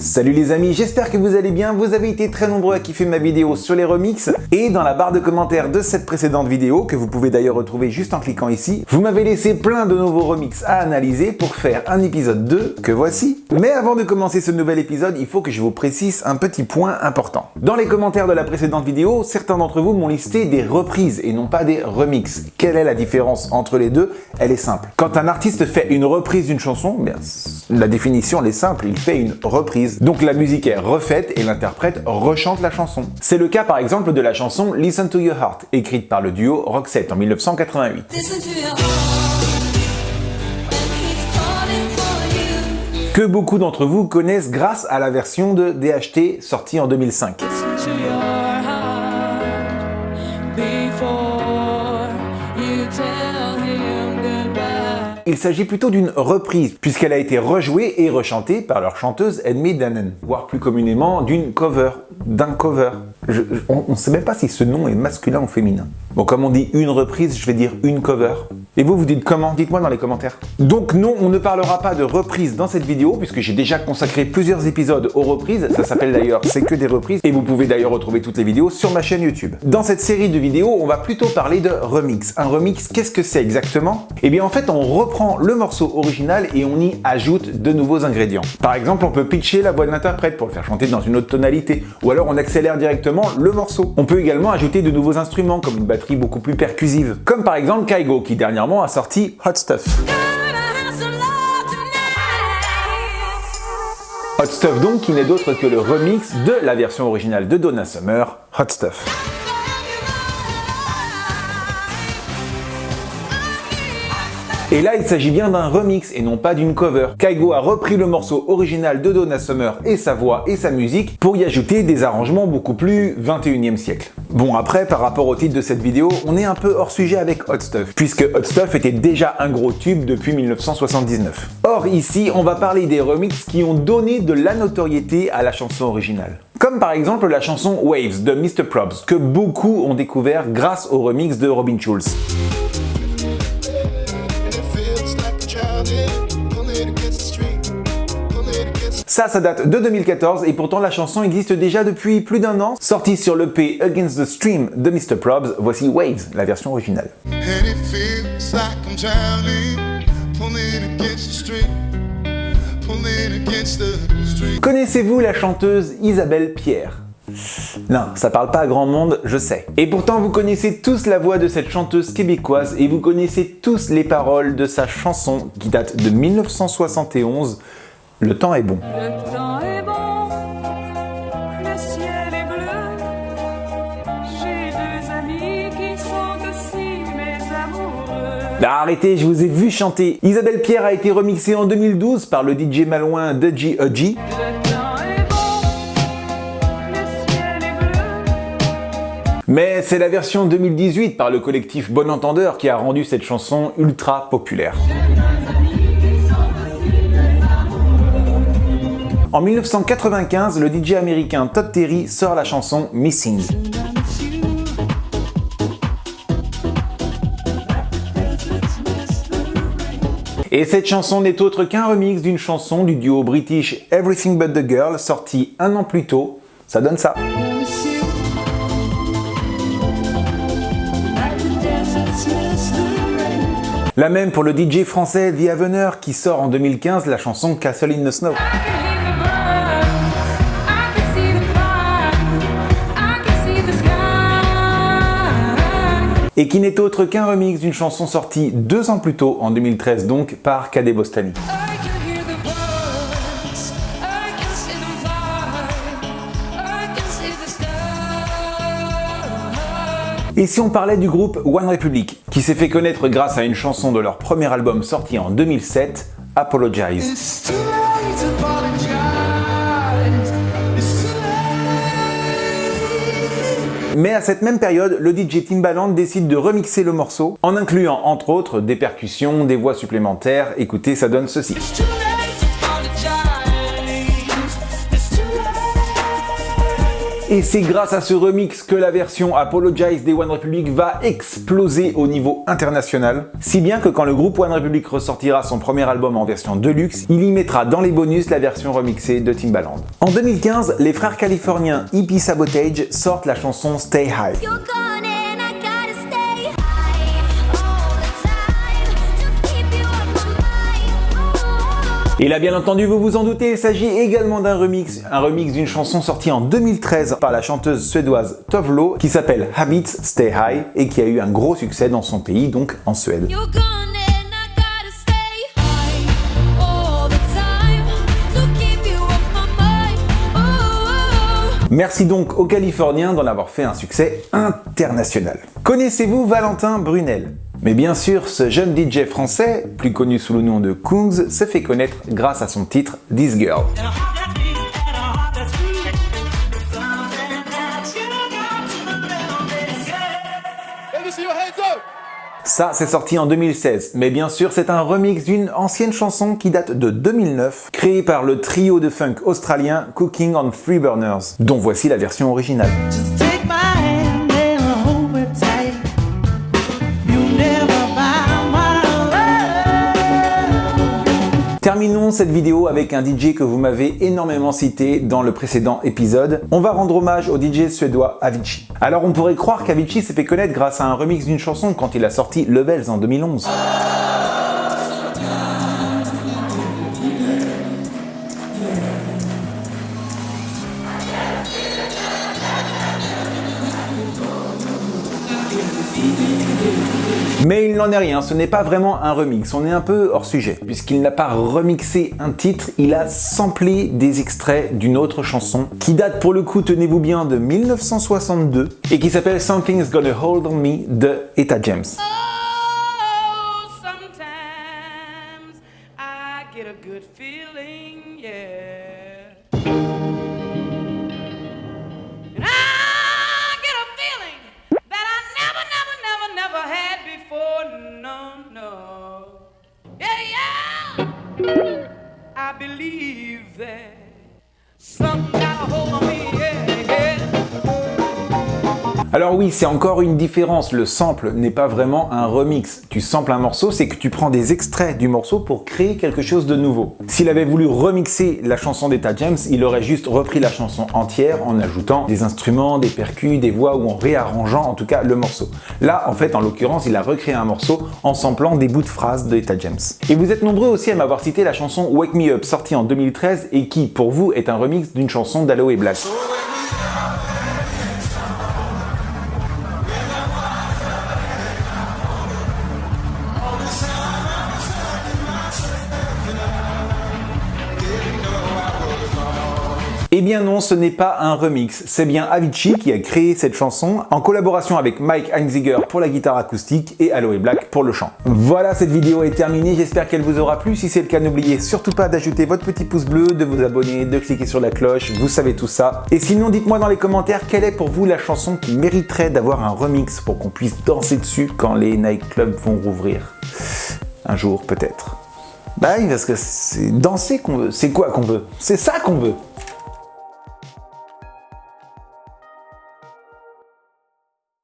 Salut les amis, j'espère que vous allez bien. Vous avez été très nombreux à kiffer ma vidéo sur les remixes et dans la barre de commentaires de cette précédente vidéo, que vous pouvez d'ailleurs retrouver juste en cliquant ici, vous m'avez laissé plein de nouveaux remixes à analyser pour faire un épisode 2 que voici. Mais avant de commencer ce nouvel épisode, il faut que je vous précise un petit point important. Dans les commentaires de la précédente vidéo, certains d'entre vous m'ont listé des reprises et non pas des remixes. Quelle est la différence entre les deux? Elle est simple. Quand un artiste fait une reprise d'une chanson, bien, la définition elle est simple, il fait une reprise. Donc la musique est refaite et l'interprète rechante la chanson. C'est le cas par exemple de la chanson Listen to Your Heart, écrite par le duo Roxette en 1988. Que beaucoup d'entre vous connaissent grâce à la version de DHT sortie en 2005. Il s'agit plutôt d'une reprise, puisqu'elle a été rejouée et rechantée par leur chanteuse Edmé Dannen, voire plus communément d'une cover, d'un cover. On ne sait même pas si ce nom est masculin ou féminin. Bon, comme on dit une reprise, je vais dire une cover. Et vous dites comment? Dites-moi dans les commentaires. Donc non, on ne parlera pas de reprise dans cette vidéo, puisque j'ai déjà consacré plusieurs épisodes aux reprises. Ça s'appelle d'ailleurs C'est que des reprises, et vous pouvez d'ailleurs retrouver toutes les vidéos sur ma chaîne YouTube. Dans cette série de vidéos, on va plutôt parler de remix. Un remix, qu'est-ce que c'est exactement? Eh bien en fait, on reprend le morceau original et on y ajoute de nouveaux ingrédients. Par exemple, on peut pitcher la voix de l'interprète pour le faire chanter dans une autre tonalité, ou alors on accélère directement le morceau. On peut également ajouter de nouveaux instruments, comme une batterie beaucoup plus percussive. Comme par exemple Kygo, qui dernièrement a sorti Hot Stuff. Hot Stuff donc, qui n'est d'autre que le remix de la version originale de Donna Summer, Hot Stuff. Et là, il s'agit bien d'un remix et non pas d'une cover. Kygo a repris le morceau original de Donna Summer et sa voix et sa musique pour y ajouter des arrangements beaucoup plus 21e siècle. Bon, après, par rapport au titre de cette vidéo, on est un peu hors sujet avec Hot Stuff, puisque Hot Stuff était déjà un gros tube depuis 1979. Or, ici, on va parler des remixes qui ont donné de la notoriété à la chanson originale. Comme par exemple la chanson Waves de Mr. Probs, que beaucoup ont découvert grâce au remix de Robin Schulz. Ça date de 2014 et pourtant la chanson existe déjà depuis plus d'un an. Sortie sur l'EP Against the Stream de Mr. Probs, voici Waves, la version originale. Connaissez-vous la chanteuse Isabelle Pierre? Non, ça parle pas à grand monde, je sais. Et pourtant vous connaissez tous la voix de cette chanteuse québécoise et vous connaissez tous les paroles de sa chanson qui date de 1971, Le temps est bon. Le temps est bon, le ciel est bleu, j'ai deux amis qui sont aussi mes amoureux. Arrêtez, je vous ai vu chanter. Isabelle Pierre a été remixée en 2012 par le DJ malouin Dudgy Udgy. Mais c'est la version 2018 par le collectif Bon Entendeur qui a rendu cette chanson ultra populaire. En 1995, le DJ américain Todd Terry sort la chanson Missing. Et cette chanson n'est autre qu'un remix d'une chanson du duo british Everything But The Girl, sortie un an plus tôt. Ça donne ça. La même pour le DJ français The Avener qui sort en 2015 la chanson Castle in the Snow. Et qui n'est autre qu'un remix d'une chanson sortie 2 ans plus tôt, en 2013 donc, par Kadé Bostani. Et si on parlait du groupe One Republic, qui s'est fait connaître grâce à une chanson de leur premier album sorti en 2007, Apologize. Mais à cette même période, le DJ Timbaland décide de remixer le morceau en incluant entre autres des percussions, des voix supplémentaires. Écoutez, ça donne ceci. Et c'est grâce à ce remix que la version Apologize des OneRepublic va exploser au niveau international. Si bien que quand le groupe OneRepublic ressortira son premier album en version deluxe, il y mettra dans les bonus la version remixée de Timbaland. En 2015, les frères californiens Hippie Sabotage sortent la chanson Stay High. Et là, bien entendu, vous vous en doutez, il s'agit également d'un remix d'une chanson sortie en 2013 par la chanteuse suédoise Tove Lo, qui s'appelle Habits Stay High et qui a eu un gros succès dans son pays, donc en Suède. Merci donc aux Californiens d'en avoir fait un succès international. Connaissez-vous Valentin Brunel ? Mais bien sûr, ce jeune DJ français, plus connu sous le nom de Kungs, s'est fait connaître grâce à son titre This Girl. Ça, c'est sorti en 2016, mais bien sûr, c'est un remix d'une ancienne chanson qui date de 2009, créée par le trio de funk australien Cooking on Three Burners, dont voici la version originale. Terminons cette vidéo avec un DJ que vous m'avez énormément cité dans le précédent épisode. On va rendre hommage au DJ suédois Avicii. Alors on pourrait croire qu'Avicii s'est fait connaître grâce à un remix d'une chanson quand il a sorti Levels en 2011. Mais il n'en est rien, ce n'est pas vraiment un remix, on est un peu hors sujet, puisqu'il n'a pas remixé un titre, il a samplé des extraits d'une autre chanson, qui date pour le coup, tenez-vous bien, de 1962, et qui s'appelle Something's Gonna Hold On Me de Etta James. I believe that something got a hold on me, yeah, yeah. Alors oui, c'est encore une différence, le sample n'est pas vraiment un remix. Tu samples un morceau, c'est que tu prends des extraits du morceau pour créer quelque chose de nouveau. S'il avait voulu remixer la chanson d'Etta James, il aurait juste repris la chanson entière en ajoutant des instruments, des percus, des voix ou en réarrangeant en tout cas le morceau. Là, en fait, en l'occurrence, il a recréé un morceau en samplant des bouts de phrases d'Etta James. Et vous êtes nombreux aussi à m'avoir cité la chanson Wake Me Up, sortie en 2013 et qui, pour vous, est un remix d'une chanson d'Aloe Black. Eh bien non, ce n'est pas un remix, c'est bien Avicii qui a créé cette chanson en collaboration avec Mike Einziger pour la guitare acoustique et Aloe Black pour le chant. Voilà, cette vidéo est terminée, j'espère qu'elle vous aura plu. Si c'est le cas, n'oubliez surtout pas d'ajouter votre petit pouce bleu, de vous abonner, de cliquer sur la cloche, vous savez tout ça. Et sinon, dites-moi dans les commentaires quelle est pour vous la chanson qui mériterait d'avoir un remix pour qu'on puisse danser dessus quand les nightclubs vont rouvrir. Un jour peut-être. Bah oui, parce que c'est danser qu'on veut. C'est quoi qu'on veut? C'est ça qu'on veut.